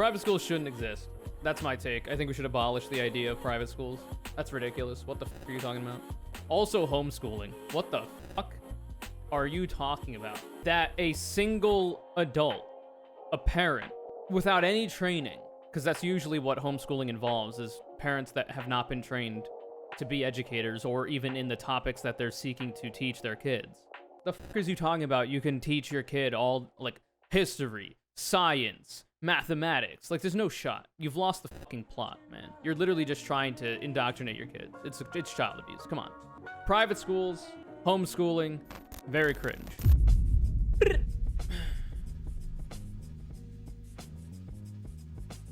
Private schools shouldn't exist. That's my take. I think we should abolish the idea of private schools. That's ridiculous. What the fuck are you talking about? Also homeschooling. What the fuck are you talking about? That a single adult, a parent, without any training, because that's usually what homeschooling involves, is parents that have not been trained to be educators or even in the topics that they're seeking to teach their kids. The fuck is you talking about? You can teach your kid all, like, history, science, mathematics. Like, there's no shot. You've lost the fucking plot, man. You're literally just trying to indoctrinate your kids. It's child abuse. Come on. Private schools, homeschooling, very cringe.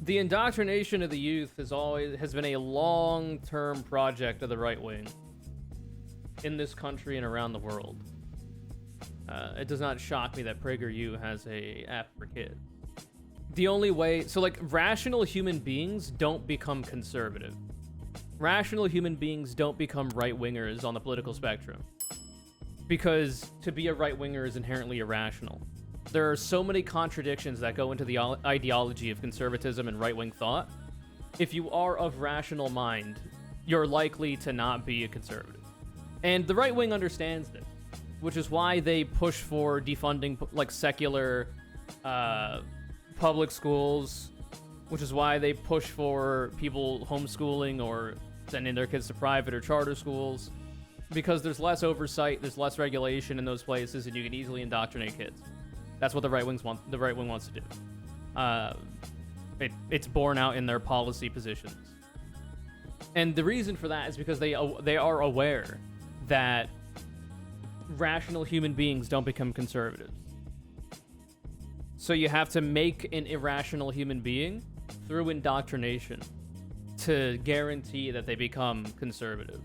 The indoctrination of the youth has been a long-term project of the right wing in this country and around the world. It does not shock me that PragerU has a app for kids. The only way, so like, rational human beings don't become conservative. Rational human beings don't become right-wingers on the political spectrum. Because to be a right-winger is inherently irrational. There are so many contradictions that go into the ideology of conservatism and right-wing thought. If you are of rational mind, you're likely to not be a conservative. And the right wing understands this, which is why they push for defunding, like, secular public schools, which is why they push for people homeschooling or sending their kids to private or charter schools, because there's less oversight, there's less regulation in those places, and you can easily indoctrinate kids. That's what the right wing wants to do. It's borne out in their policy positions. And the reason for that is because they are aware that rational human beings don't become conservatives. So you have to make an irrational human being through indoctrination to guarantee that they become conservative.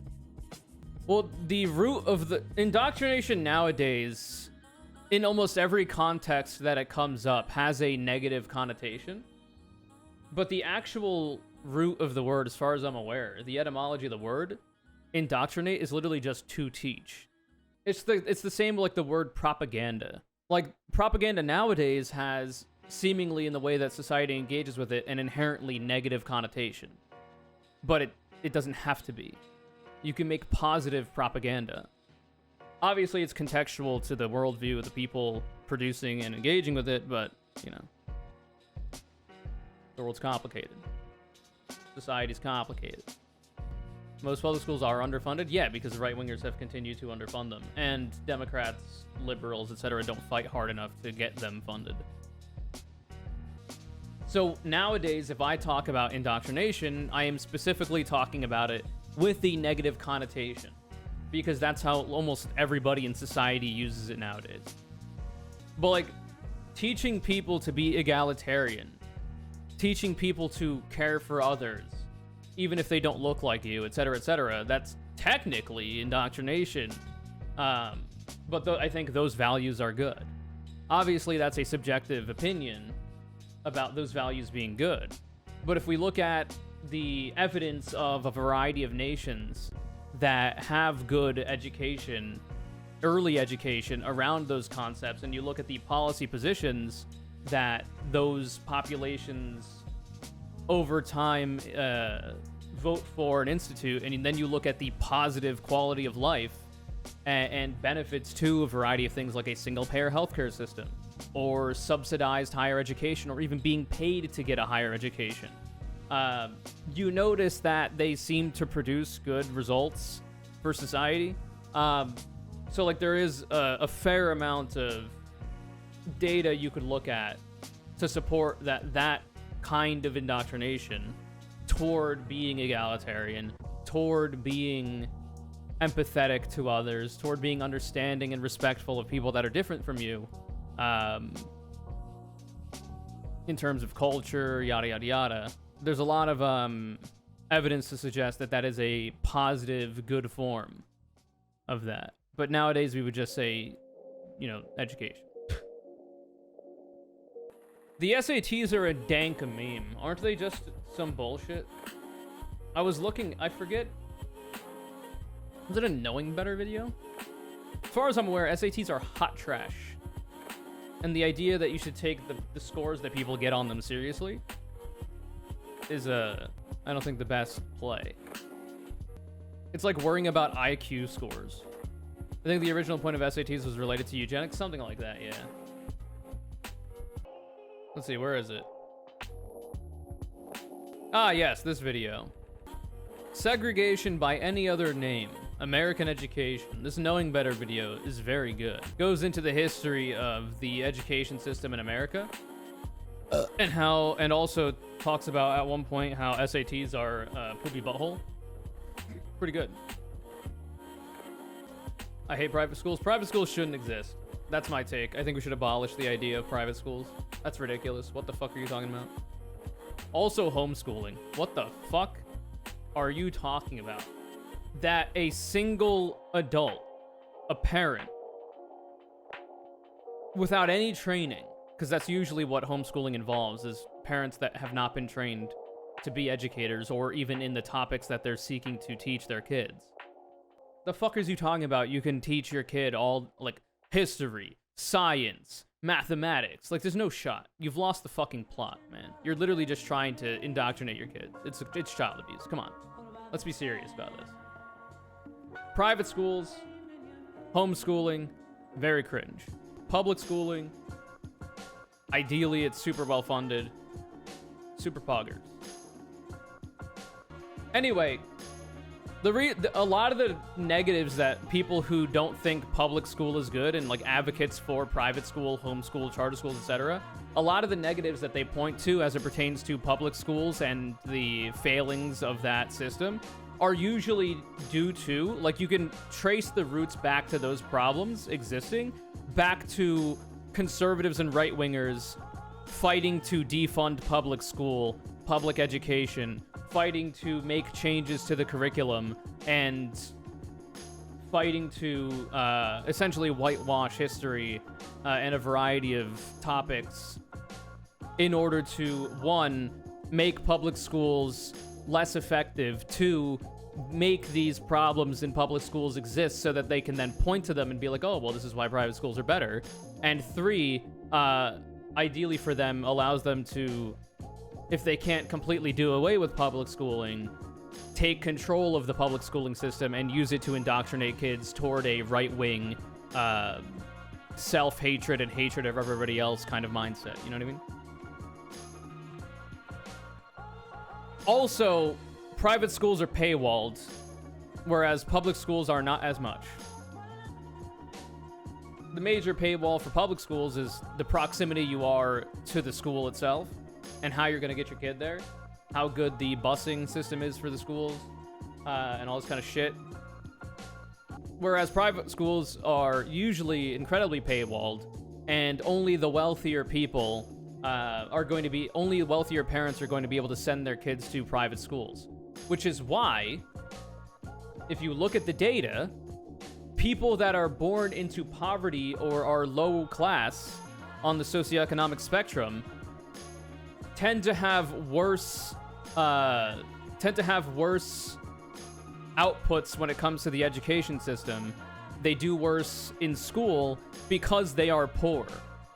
Well, the root of the indoctrination nowadays, in almost every context that it comes up, has a negative connotation. But the actual root of the word, as far as I'm aware, the etymology of the word, indoctrinate, is literally just to teach. It's the same like the word propaganda. Like, propaganda nowadays has, seemingly in the way that society engages with it, an inherently negative connotation. But it doesn't have to be. You can make positive propaganda. Obviously, it's contextual to the worldview of the people producing and engaging with it, but, you know, the world's complicated. Society's complicated. Most public schools are underfunded, yeah, because the right-wingers have continued to underfund them, and Democrats, liberals, etc. don't fight hard enough to get them funded. So nowadays, if I talk about indoctrination, I am specifically talking about it with the negative connotation, because that's how almost everybody in society uses it nowadays. But, like, teaching people to be egalitarian, teaching people to care for others, even if they don't look like you, etc., that's technically indoctrination. But I think those values are good. Obviously, that's a subjective opinion about those values being good. But if we look at the evidence of a variety of nations that have good education, early education around those concepts, and you look at the policy positions that those populations over time vote for and institute, and then you look at the positive quality of life and benefits to a variety of things like a single-payer healthcare system, or subsidized higher education, or even being paid to get a higher education, you notice that they seem to produce good results for society. So, like, there is a fair amount of data you could look at to support that kind of indoctrination toward being egalitarian, toward being empathetic to others, toward being understanding and respectful of people that are different from you, in terms of culture, yada, yada, yada. There's a lot of evidence to suggest that that is a positive, good form of that. But nowadays, we would just say, you know, education. The SATs are a dank meme. Aren't they just some bullshit? I was looking, I forget. Was it a Knowing Better video? As far as I'm aware, SATs are hot trash. And the idea that you should take the scores that people get on them seriously is I don't think the best play. It's like worrying about IQ scores. I think the original point of SATs was related to eugenics, something like that, yeah. Let's see, where is it? Ah, yes, this video. Segregation by any other name. American education. This Knowing Better video is very good. Goes into the history of the education system in America. And also talks about at one point how SATs are poopy butthole. Pretty good. I hate private schools. Private schools shouldn't exist. That's my take. I think we should abolish the idea of private schools. That's ridiculous. What the fuck are you talking about? Also homeschooling. What the fuck are you talking about? That a single adult, a parent, without any training, because that's usually what homeschooling involves, is parents that have not been trained to be educators or even in the topics that they're seeking to teach their kids. The fuck is you talking about? You can teach your kid all, like, history, science, mathematics. Like, there's no shot. You've lost the fucking plot, man. You're literally just trying to indoctrinate your kids. It's child abuse. Come on. Let's be serious about this. Private schools, homeschooling, very cringe. Public schooling, ideally it's super well funded, super poggers. Anyway, a lot of the negatives that people who don't think public school is good and like advocates for private school, homeschool, charter schools, etc., a lot of the negatives that they point to as it pertains to public schools and the failings of that system are usually due to, like, you can trace the roots back to those problems existing, back to conservatives and right-wingers fighting to defund public school, public education, fighting to make changes to the curriculum, and fighting to essentially whitewash history and a variety of topics in order to, one, make public schools less effective, two, make these problems in public schools exist so that they can then point to them and be like, oh, well, this is why private schools are better, and three, ideally for them, allows them to, if they can't completely do away with public schooling, take control of the public schooling system and use it to indoctrinate kids toward a right-wing, self-hatred and hatred of everybody else kind of mindset. You know what I mean? Also, private schools are paywalled, whereas public schools are not as much. The major paywall for public schools is the proximity you are to the school itself and how you're going to get your kid there, how good the busing system is for the schools, and all this kind of shit. Whereas private schools are usually incredibly paywalled, and only the wealthier people only wealthier parents are going to be able to send their kids to private schools. Which is why, if you look at the data, people that are born into poverty or are low class on the socioeconomic spectrum tend to have worse outputs when it comes to the education system. They do worse in school because they are poor,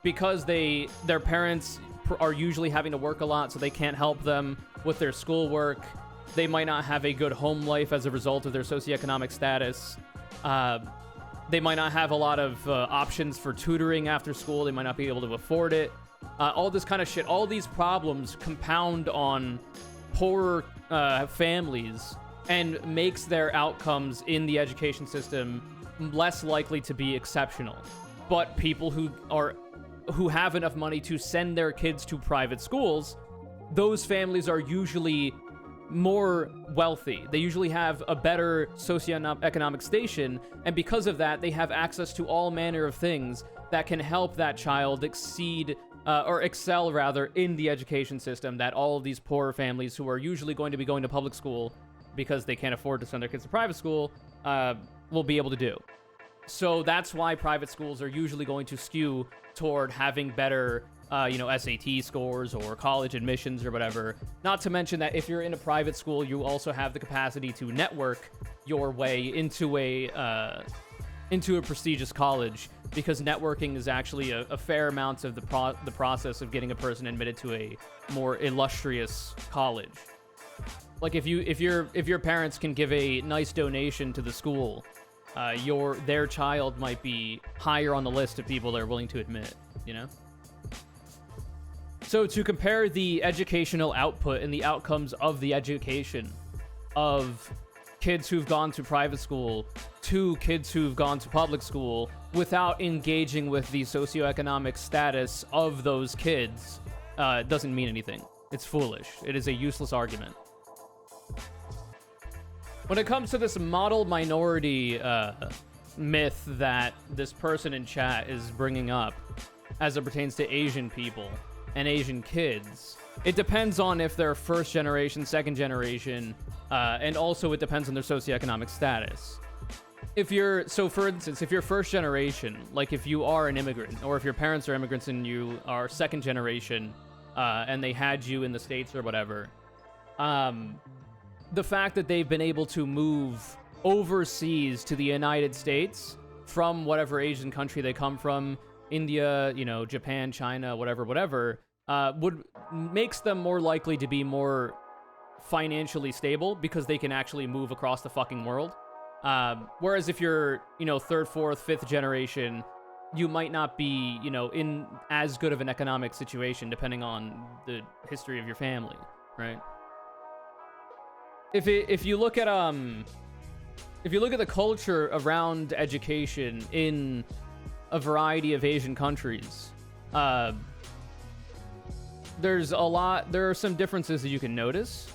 because their parents are usually having to work a lot, so they can't help them with their schoolwork. They might not have a good home life as a result of their socioeconomic status. They might not have a lot of options for tutoring after school. They might not be able to afford it. All this kind of shit. All these problems compound on poor families and makes their outcomes in the education system less likely to be exceptional. But people who have enough money to send their kids to private schools, those families are usually more wealthy. They usually have a better socioeconomic station, and because of that, they have access to all manner of things that can help that child excel rather in the education system that all of these poorer families who are usually going to be going to public school because they can't afford to send their kids to private school will be able to do. So that's why private schools are usually going to skew toward having better SAT scores or college admissions or whatever. Not to mention that if you're in a private school, you also have the capacity to network your way into a into a prestigious college, because networking is actually a fair amount of the process of getting a person admitted to a more illustrious college. Like if your parents can give a nice donation to the school, their child might be higher on the list of people they're willing to admit, you know? So to compare the educational output and the outcomes of the education of kids who've gone to private school to kids who've gone to public school without engaging with the socioeconomic status of those kids doesn't mean anything. It's foolish. It is a useless argument. When it comes to this model minority myth that this person in chat is bringing up as it pertains to Asian people and Asian kids, it depends on if they're first generation, second generation, and also it depends on their socioeconomic status. So for instance, if you're first generation, like if you are an immigrant, or if your parents are immigrants and you are second generation, and they had you in the States or whatever, the fact that they've been able to move overseas to the United States from whatever Asian country they come from, India, Japan, China, whatever, makes them more likely to be more financially stable because they can actually move across the fucking world. Whereas if you're, third, fourth, fifth generation, you might not be, in as good of an economic situation depending on the history of your family, right? If you look at the culture around education in a variety of Asian countries, there are some differences that you can notice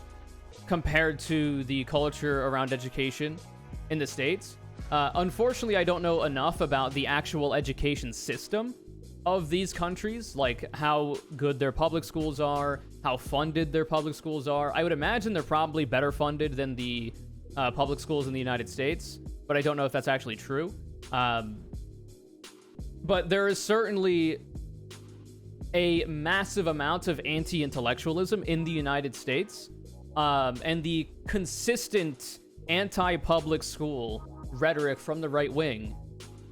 compared to the culture around education in the States. Unfortunately, I don't know enough about the actual education system of these countries, like how good their public schools are, how funded their public schools are. I would imagine they're probably better funded than the public schools in the United States, but I don't know if that's actually true. But there is certainly a massive amount of anti-intellectualism in the United States, and the consistent anti-public school rhetoric from the right wing,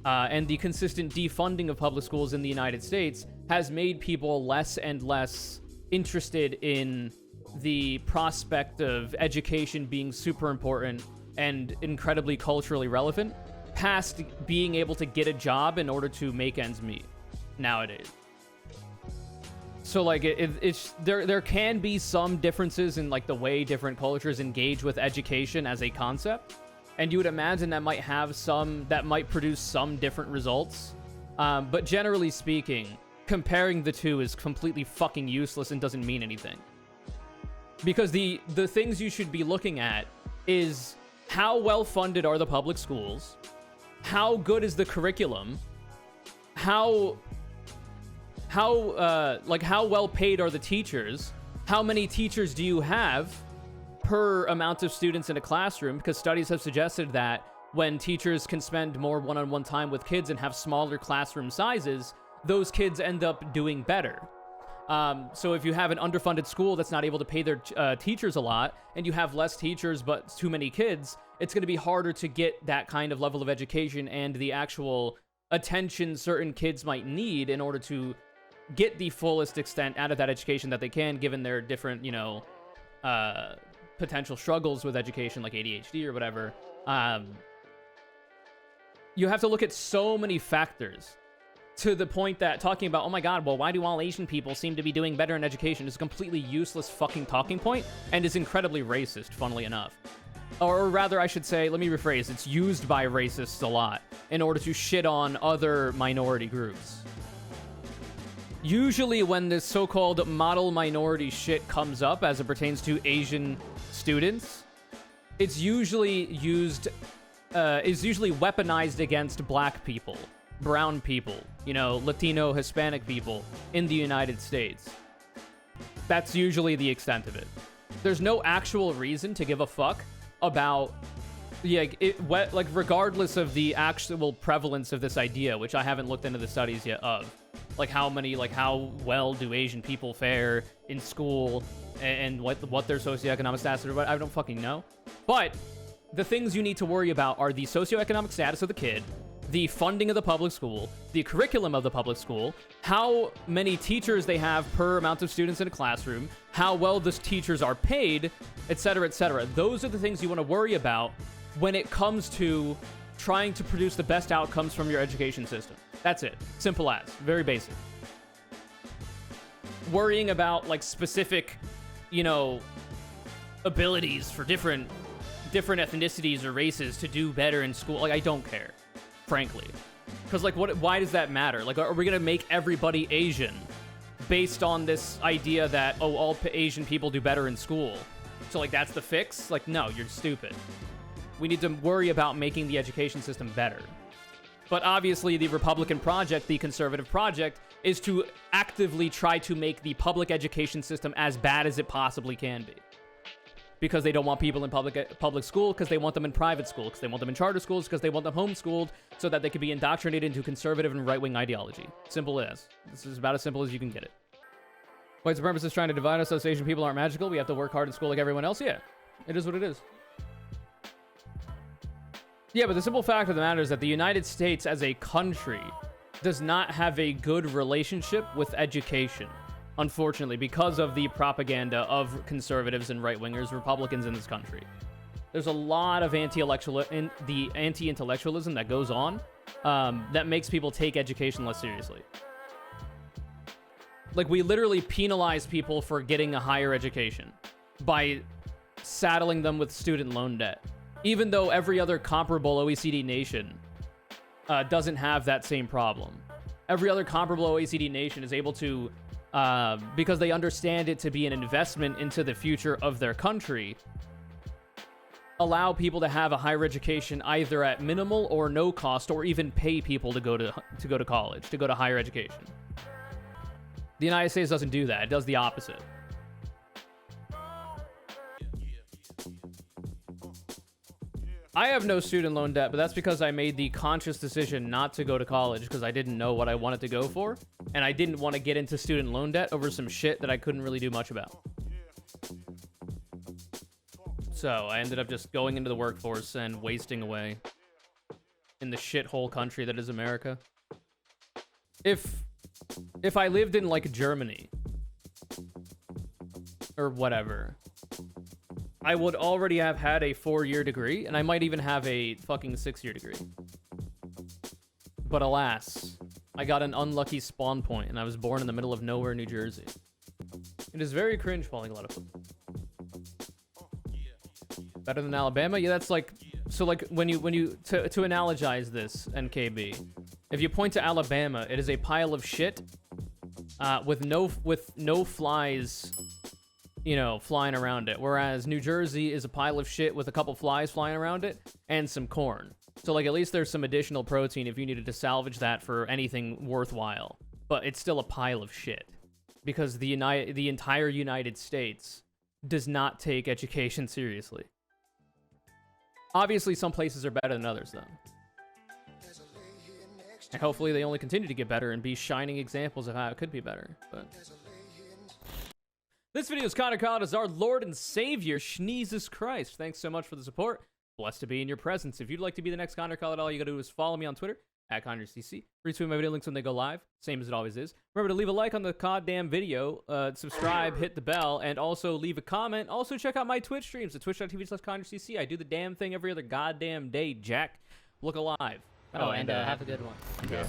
and the consistent defunding of public schools in the United States has made people less and less interested in the prospect of education being super important and incredibly culturally relevant, past being able to get a job in order to make ends meet nowadays. So like there can be some differences in like the way different cultures engage with education as a concept, and you would imagine that might produce some different results. But generally speaking, comparing the two is completely fucking useless and doesn't mean anything. Because the things you should be looking at is how well funded are the public schools, how good is the curriculum, how well paid are the teachers, how many teachers do you have per amount of students in a classroom, because studies have suggested that when teachers can spend more one-on-one time with kids and have smaller classroom sizes, those kids end up doing better. So if you have an underfunded school that's not able to pay their teachers a lot, and you have less teachers but too many kids, it's going to be harder to get that kind of level of education and the actual attention certain kids might need in order to get the fullest extent out of that education that they can, given their different, potential struggles with education, like ADHD or whatever. You have to look at so many factors, to the point that talking about, oh my god, well, why do all Asian people seem to be doing better in education, is a completely useless fucking talking point, and is incredibly racist, funnily enough. Or rather, I should say, let me rephrase, it's used by racists a lot in order to shit on other minority groups. Usually when this so-called model minority shit comes up as it pertains to Asian students, it's usually weaponized against black people, brown people, Latino, Hispanic people in the United States. That's usually the extent of it. There's no actual reason to give a fuck about, regardless of the actual prevalence of this idea, which I haven't looked into the studies yet of. How well do Asian people fare in school, and what their socioeconomic status is, I don't fucking know. But the things you need to worry about are the socioeconomic status of the kid, the funding of the public school, the curriculum of the public school, how many teachers they have per amount of students in a classroom, how well the teachers are paid, etc., etc. Those are the things you want to worry about when it comes to trying to produce the best outcomes from your education system. That's it. Simple as. Very basic. Worrying about, like, specific, you know, abilities for different ethnicities or races to do better in school. Like, I don't care, frankly. Because, like, why does that matter? Like, are we going to make everybody Asian based on this idea that, oh, all Asian people do better in school? So, like, that's the fix? Like, no, you're stupid. We need to worry about making the education system better. But obviously, the Republican project, the conservative project, is to actively try to make the public education system as bad as it possibly can be. Because they don't want people in public school, because they want them in private school, because they want them in charter schools, because they want them homeschooled, so that they can be indoctrinated into conservative and right-wing ideology. Simple as. This is about as simple as you can get it. White supremacists trying to divide us, so Asian people aren't magical. We have to work hard in school like everyone else. Yeah, it is what it is. Yeah, but the simple fact of the matter is that the United States as a country does not have a good relationship with education. Unfortunately, because of the propaganda of conservatives and right-wingers, Republicans in this country. There's a lot of anti-intellectualism that goes on that makes people take education less seriously. Like, we literally penalize people for getting a higher education by saddling them with student loan debt, even though every other comparable OECD nation doesn't have that same problem. Every other comparable OECD nation is able to, because they understand it to be an investment into the future of their country, allow people to have a higher education either at minimal or no cost, or even pay people to go to college, to go to higher education. The United States doesn't do that. It does the opposite. I have no student loan debt, but that's because I made the conscious decision not to go to college because I didn't know what I wanted to go for, and I didn't want to get into student loan debt over some shit that I couldn't really do much about. So I ended up just going into the workforce and wasting away in the shithole country that is America. If I lived in, like, Germany or whatever, I would already have had a 4-year degree, and I might even have a fucking 6-year degree. But alas, I got an unlucky spawn point, and I was born in the middle of nowhere, New Jersey. It is very cringe falling a lot of football. Better than Alabama? Yeah, that's like... So, like, when you to analogize this, NKB, if you point to Alabama, it is a pile of shit with no flies, you know, flying around it. Whereas New Jersey is a pile of shit with a couple flies flying around it and some corn. So, like, at least there's some additional protein if you needed to salvage that for anything worthwhile. But it's still a pile of shit. Because the entire United States does not take education seriously. Obviously, some places are better than others, though. And hopefully they only continue to get better and be shining examples of how it could be better. But this video is CONURE as our Lord and Savior, Schneezus Christ. Thanks so much for the support. Blessed to be in your presence. If you'd like to be the next CONURE, all you gotta do is follow me on Twitter, @CONURECC. Retweet my video links when they go live, same as it always is. Remember to leave a like on the goddamn video, subscribe, hit the bell, and also leave a comment. Also check out my Twitch streams at twitch.tv/CONURECC. I do the damn thing every other goddamn day, Jack. Look alive. Oh, and have a good one. Yeah.